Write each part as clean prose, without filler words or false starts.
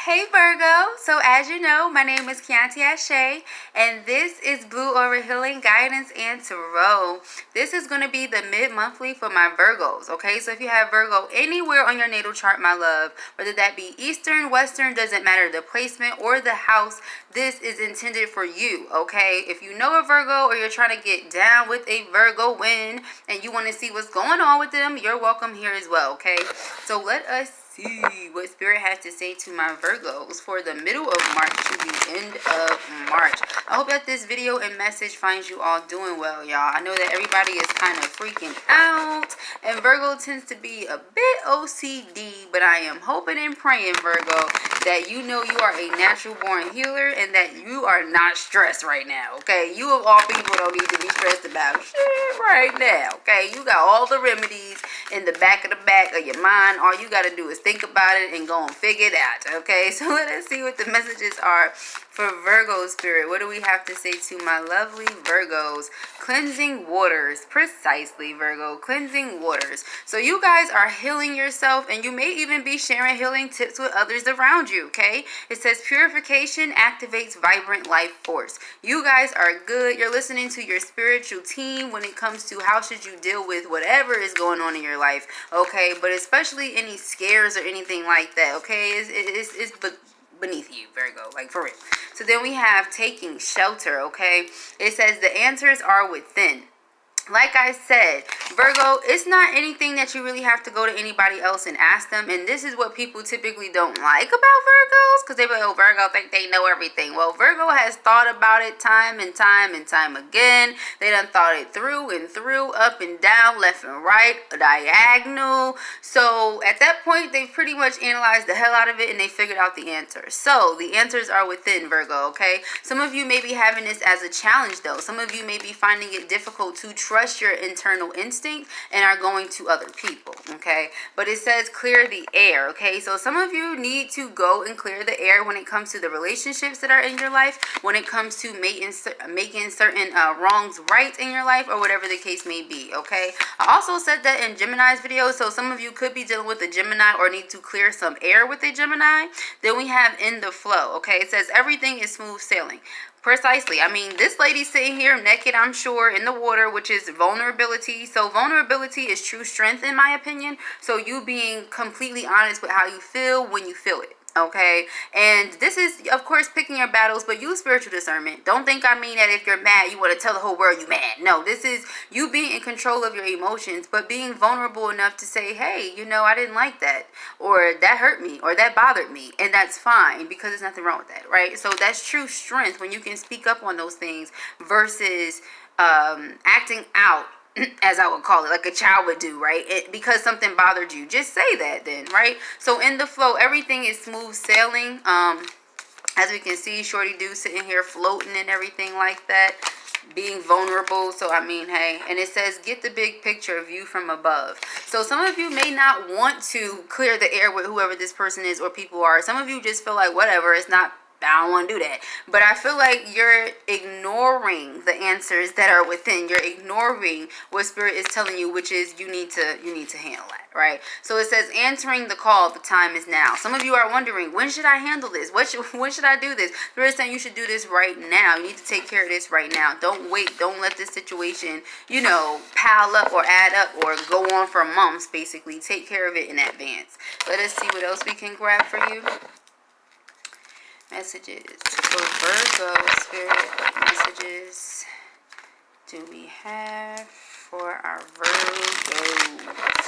Hey Virgo, so as you know, my name is Keontae Ashe, and this is Blue Aura Healing Guidance and Tarot. This is going to be the mid-monthly for my Virgos, okay? So if you have Virgo anywhere on your natal chart, my love, whether that be Eastern, Western, doesn't matter the placement or the house, this is intended for you, okay? If you know a Virgo or you're trying to get down with a Virgo win and you want to see what's going on with them, you're welcome here as well, okay? So let us see what Spirit has to say to my Virgos for the middle of March to the end of March. I hope that this video and message finds you all doing well, y'all. I know that everybody is kind of freaking out, and Virgo tends to be a bit OCD, but I am hoping and praying, Virgo, that you know you are a natural born healer and that you are not stressed right now, okay? You of all people don't need to be stressed about shit right now, okay? You got all the remedies in the back of your mind. All you got to do is think about it and go and figure it out, okay? So let us see what the messages are for Virgo Spirit. What do we have to say to my lovely Virgos? Cleansing waters. Precisely, Virgo. Cleansing waters. So you guys are healing yourself, and you may even be sharing healing tips with others around you, okay? It says purification activates vibrant life force. You guys are good. You're listening to your spiritual team when it comes to how should you deal with whatever is going on in your life, okay? But especially any scares or anything like that, okay? It's beneath you, Virgo, like for real. So then we have taking shelter, okay? It says the answers are within. Like I said, Virgo, it's not anything that you really have to go to anybody else and ask them. And this is what people typically don't like about Virgos, because they be like, oh, Virgo think they know everything. Well, Virgo has thought about it time and time and time again. They done thought it through and through, up and down, left and right, diagonal. So at that point, they've pretty much analyzed the hell out of it and they figured out the answers. So the answers are within, Virgo, okay? Some of you may be having this as a challenge, though. Some of you may be finding it difficult to trust your internal instinct and are going to other people, okay? But it says clear the air, okay? So some of you need to go and clear the air when it comes to the relationships that are in your life, when it comes to making certain wrongs right in your life, or whatever the case may be, okay? I also said that in Gemini's video, so some of you could be dealing with a Gemini or need to clear some air with a Gemini. Then we have in the flow, okay? It says everything is smooth sailing. Precisely. I mean, this lady's sitting here naked, I'm sure, in the water, which is vulnerability. So vulnerability is true strength, in my opinion. So you being completely honest with how you feel when you feel it. Okay, and this is, of course, picking your battles, but use spiritual discernment. Don't think I mean that if you're mad, you want to tell the whole world you mad. No, this is you being in control of your emotions, but being vulnerable enough to say, hey, you know, I didn't like that, or that hurt me, or that bothered me, and that's fine, because there's nothing wrong with that, right? So that's true strength when you can speak up on those things versus acting out, as I would call it, like a child would do, right? Because something bothered you. Just say that then, right? So in the flow, everything is smooth sailing. As we can see, Shorty do sitting here floating and everything like that, being vulnerable. So I mean, hey, and it says get the big picture view from above. So some of you may not want to clear the air with whoever this person is or people are. Some of you just feel like whatever, it's not, I don't want to do that. But I feel like you're ignoring the answers that are within. You're ignoring what Spirit is telling you, which is you need to handle that, right? So it says answering the call, the time is now. Some of you are wondering, when should I handle this? When should I do this? Spirit is saying you should do this right now. You need to take care of this right now. Don't wait. Don't let this situation, you know, pile up or add up or go on for months, basically. Take care of it in advance. Let us see what else we can grab for you. Messages for Virgo Spirit. What messages do we have for our Virgos?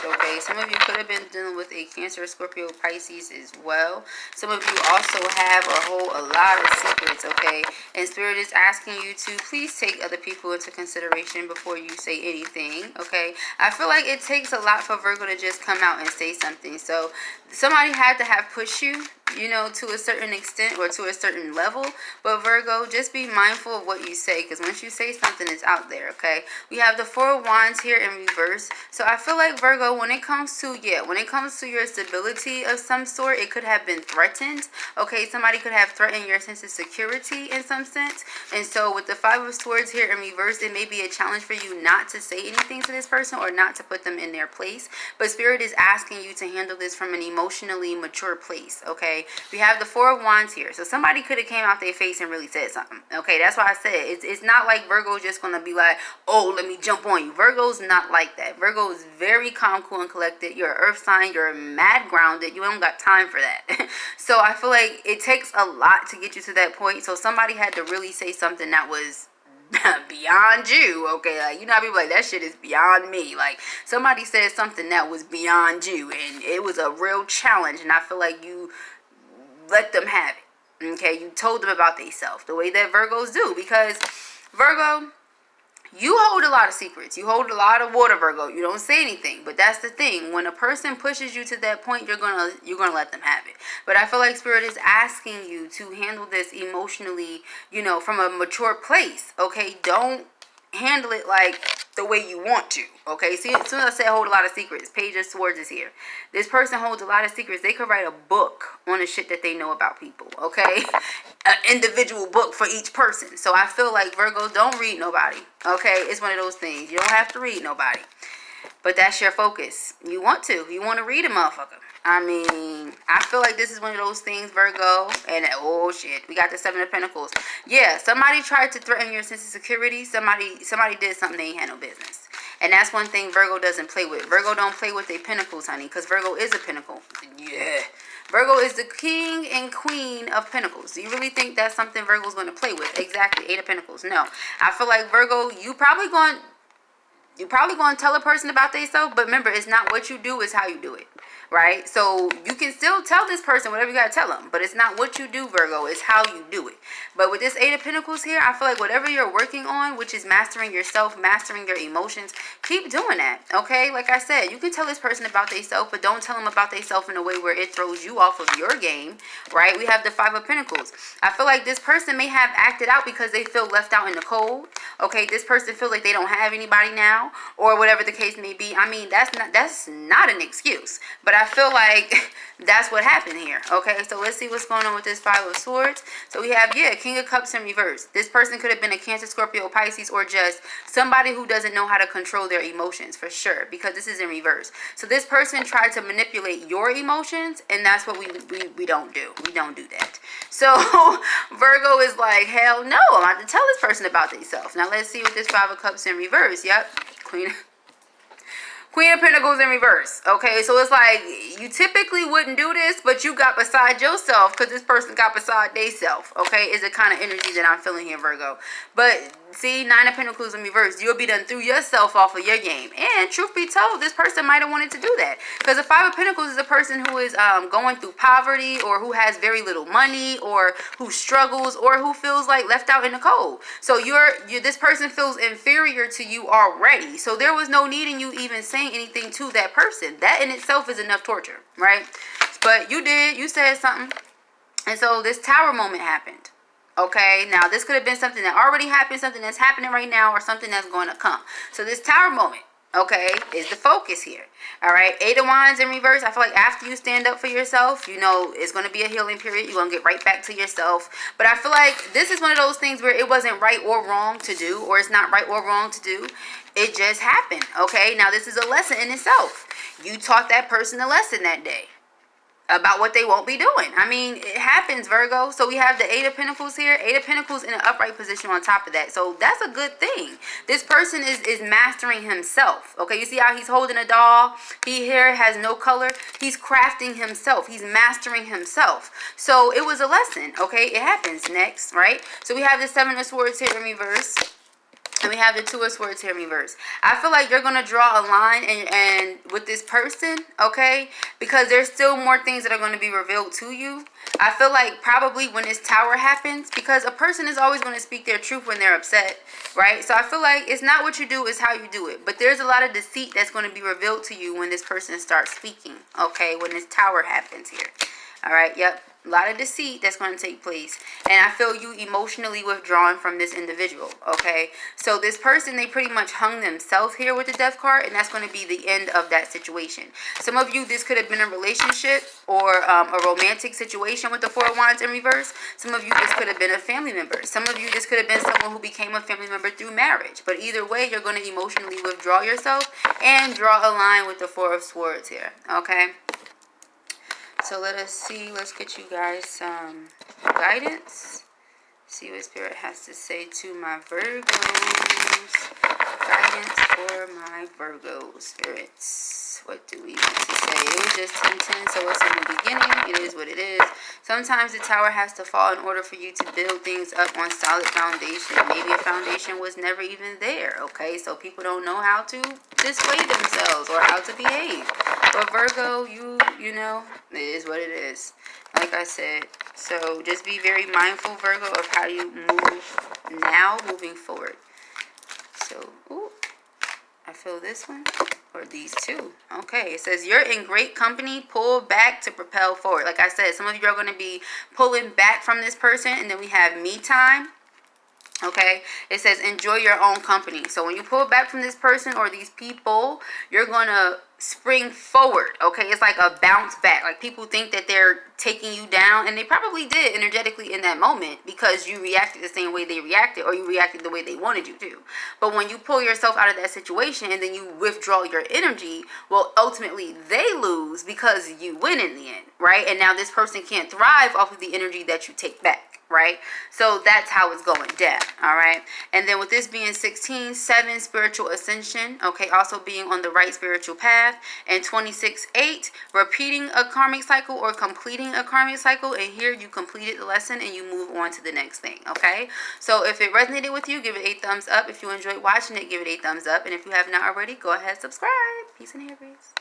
Okay, some of you could have been dealing with a Cancer, Scorpio, Pisces as well. Some of you also have or hold a lot of secrets, okay? And Spirit is asking you to please take other people into consideration before you say anything, okay? I feel like it takes a lot for Virgo to just come out and say something. So somebody had to have pushed you, you know, to a certain extent or to a certain level. But Virgo, just be mindful of what you say, because once you say something, it's out there, okay? We have the Four of Wands here in reverse. So I feel like Virgo, when it comes to your stability of some sort, it could have been threatened, okay? Somebody could have threatened your sense of security in some sense. And so with the Five of Swords here in reverse, it may be a challenge for you not to say anything to this person or not to put them in their place. But Spirit is asking you to handle this from an emotionally mature place, okay? We have the Four of Wands here. So somebody could have came out their face and really said something. Okay, that's why I said it's not like Virgo's just going to be like, oh, let me jump on you. Virgo's not like that. Virgo is very calm, cool, and collected. You're an earth sign. You're mad grounded. You don't got time for that. So I feel like it takes a lot to get you to that point. So somebody had to really say something that was beyond you. Okay, like, you know how people like, that shit is beyond me. Like, somebody said something that was beyond you, and it was a real challenge, and I feel like you let them have it. Okay, you told them about themselves the way that Virgos do, because Virgo, you hold a lot of secrets. You hold a lot of water, Virgo. You don't say anything, but that's the thing. When a person pushes you to that point, you're gonna let them have it. But I feel like Spirit is asking you to handle this emotionally, you know, from a mature place. Okay, don't handle it like the way you want to. Okay, see, as soon as I say hold a lot of secrets, Page of Swords is here. This person holds a lot of secrets. They could write a book on the shit that they know about people. Okay, an individual book for each person. So I feel like, Virgo, don't read nobody. Okay, it's one of those things. You don't have to read nobody, but that's your focus. You want to read a motherfucker. I mean, I feel like this is one of those things, Virgo, and oh shit, we got the Seven of Pentacles. Yeah, somebody tried to threaten your sense of security. Somebody did something they ain't had no business. And that's one thing Virgo doesn't play with. Virgo don't play with their pentacles, honey, because Virgo is a pentacle. Yeah. Virgo is the king and queen of pentacles. Do you really think that's something Virgo's going to play with? Exactly, Eight of Pentacles. No. I feel like, Virgo, you probably going to tell a person about themselves, but remember, it's not what you do, it's how you do it. Right? So you can still tell this person whatever you got to tell them, but it's not what you do, Virgo, it's how you do it. But with this Eight of Pentacles here, I feel like whatever you're working on, which is mastering yourself, mastering your emotions, keep doing that. Okay? Like I said, you can tell this person about themselves, but don't tell them about themselves in a way where it throws you off of your game. Right? We have the Five of Pentacles. I feel like this person may have acted out because they feel left out in the cold. Okay? This person feels like they don't have anybody now, or whatever the case may be. I mean, that's not an excuse, but I feel like that's what happened here. Okay, so let's see what's going on with this Five of Swords. So we have, yeah, King of Cups in reverse. This person could have been a Cancer, Scorpio, Pisces, or just somebody who doesn't know how to control their emotions, for sure, because this is in reverse. So this person tried to manipulate your emotions, and that's what we don't do. We don't do that. So Virgo is like, hell no, I'm about to tell this person about themselves. Now let's see what this Five of Cups in reverse. Yep, Queen of Pentacles in reverse. Okay, so it's like you typically wouldn't do this, but you got beside yourself because this person got beside theyself. Okay, is the kind of energy that I'm feeling here, Virgo. But see, Nine of Pentacles in reverse. You'll be done threw yourself off of your game. And truth be told, this person might have wanted to do that, because the Five of Pentacles is a person who is going through poverty, or who has very little money, or who struggles, or who feels like left out in the cold. So this person feels inferior to you already. So there was no need in you even saying anything to that person. That in itself is enough torture, right? But you said something, and so this Tower moment happened. Okay, now this could have been something that already happened, something that's happening right now, or something that's going to come. So this Tower moment, okay, is the focus here. All right, Eight of Wands in reverse. I feel like after you stand up for yourself, you know, it's going to be a healing period. You're going to get right back to yourself. But I feel like this is one of those things where it wasn't right or wrong to do, or it's not right or wrong to do. It just happened. Okay, now this is a lesson in itself. You taught that person a lesson that day about what they won't be doing. I mean, it happens, Virgo. So we have the Eight of Pentacles here. Eight of Pentacles in an upright position on top of that. So that's a good thing. This person is mastering himself. Okay, you see how he's holding a doll? He here has no color. He's crafting himself. He's mastering himself. So it was a lesson. Okay, it happens. Next, right? So we have the Seven of Swords here in reverse. And we have the Two of Swords here in reverse. I feel like you're going to draw a line and with this person, okay? Because there's still more things that are going to be revealed to you. I feel like probably when this Tower happens, because a person is always going to speak their truth when they're upset, right? So I feel like it's not what you do, it's how you do it. But there's a lot of deceit that's going to be revealed to you when this person starts speaking, okay? When this Tower happens here. All right, yep. A lot of deceit that's going to take place. And I feel you emotionally withdrawn from this individual, okay? So this person, they pretty much hung themselves here with the Death card, and that's going to be the end of that situation. Some of you, this could have been a relationship or a romantic situation with the Four of Wands in reverse. Some of you, this could have been a family member. Some of you, this could have been someone who became a family member through marriage. But either way, you're going to emotionally withdraw yourself and draw a line with the Four of Swords here, okay? So let us see. Let's get you guys some guidance. See what Spirit has to say to my Virgos. Guidance for my Virgo spirits. What do we want to say? It was just 10-10, so it's in the beginning. It is what it is. Sometimes the tower has to fall in order for you to build things up on solid foundation. Maybe a foundation was never even there, okay? So people don't know how to display themselves or how to behave. But Virgo, you know, it is what it is. Like I said, so just be very mindful, Virgo, of how you move now moving forward. So, ooh, I feel this one or these two. Okay, it says you're in great company. Pull back to propel forward. Like I said, some of you are going to be pulling back from this person, and then we have me time. Okay, it says enjoy your own company. So when you pull back from this person or these people, you're gonna spring forward. Okay, it's like a bounce back. Like people think that they're taking you down, and they probably did energetically in that moment because you reacted the same way they reacted, or you reacted the way they wanted you to. But when you pull yourself out of that situation and then you withdraw your energy, well, ultimately they lose because you win in the end, right? And now this person can't thrive off of the energy that you take back. Right? So that's how it's going down. All right. And then with this being 16, 7, spiritual ascension. Okay. Also being on the right spiritual path. And 26, 8, repeating a karmic cycle or completing a karmic cycle. And here you completed the lesson and you move on to the next thing. Okay. So if it resonated with you, give it a thumbs up. If you enjoyed watching it, give it a thumbs up. And if you have not already, go ahead, subscribe. Peace and hair, breeze.